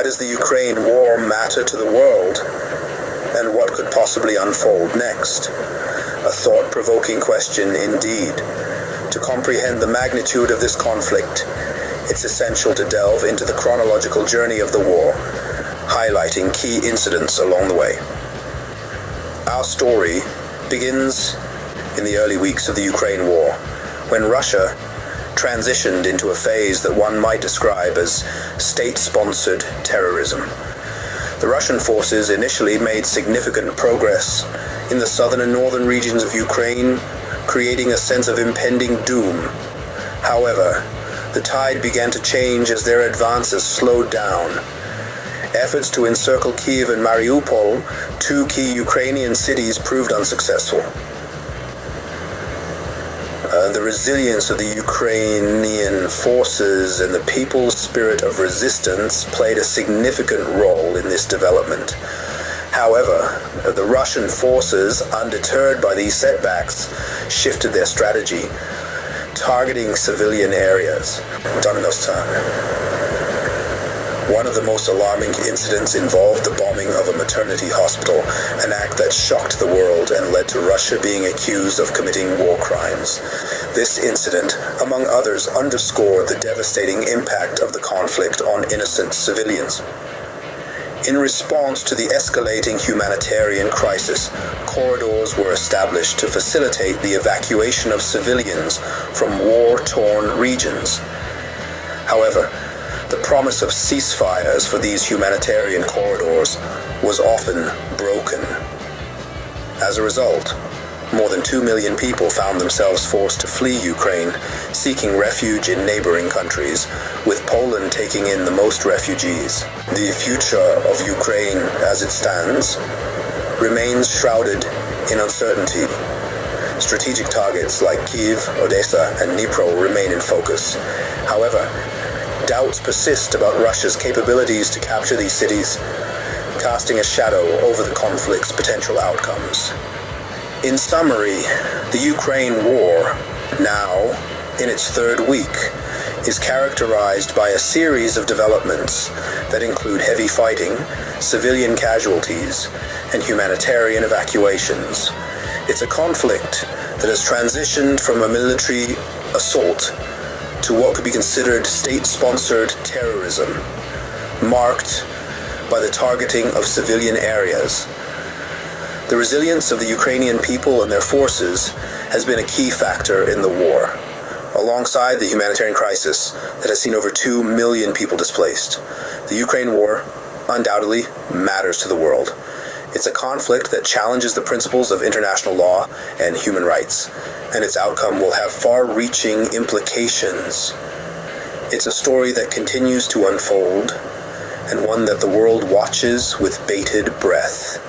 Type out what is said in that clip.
Why does the Ukraine war matter to the world? And what could possibly unfold next? A thought-provoking question indeed. To comprehend the magnitude of this conflict, it's essential to delve into the chronological journey of the war, highlighting key incidents along the way. Our story begins in the early weeks of the Ukraine war, when Russia transitioned into a phase that one might describe as state-sponsored terrorism. The Russian forces initially made significant progress in the southern and northern regions of Ukraine, creating a sense of impending doom. However, the tide began to change as their advances slowed down. Efforts to encircle Kiev and Mariupol, two key Ukrainian cities, proved unsuccessful. The resilience of the Ukrainian forces and the people's spirit of resistance played a significant role in this development. However, the Russian forces, undeterred by these setbacks, shifted their strategy, targeting civilian areas. One of the most alarming incidents involved the bombing of a maternity hospital, an act that shocked the world and led to Russia being accused of committing war crimes. This incident, among others, underscored the devastating impact of the conflict on innocent civilians. In response to the escalating humanitarian crisis, corridors were established to facilitate the evacuation of civilians from war-torn regions. However, the promise of ceasefires for these humanitarian corridors was often broken. As a result, more than 2 million people found themselves forced to flee Ukraine, seeking refuge in neighboring countries, with Poland taking in the most refugees. The future of Ukraine, as it stands, remains shrouded in uncertainty. Strategic targets like Kyiv, Odessa, and Dnipro remain in focus. However, doubts persist about Russia's capabilities to capture these cities, casting a shadow over the conflict's potential outcomes. In summary, the Ukraine war, now in its third week, is characterized by a series of developments that include heavy fighting, civilian casualties, and humanitarian evacuations. It's a conflict that has transitioned from a military assault to what could be considered state-sponsored terrorism, marked by the targeting of civilian areas. The resilience of the Ukrainian people and their forces has been a key factor in the war, alongside the humanitarian crisis that has seen over 2 million people displaced. The Ukraine war undoubtedly matters to the world. It's a conflict that challenges the principles of international law and human rights, and its outcome will have far-reaching implications. It's a story that continues to unfold, and one that the world watches with bated breath.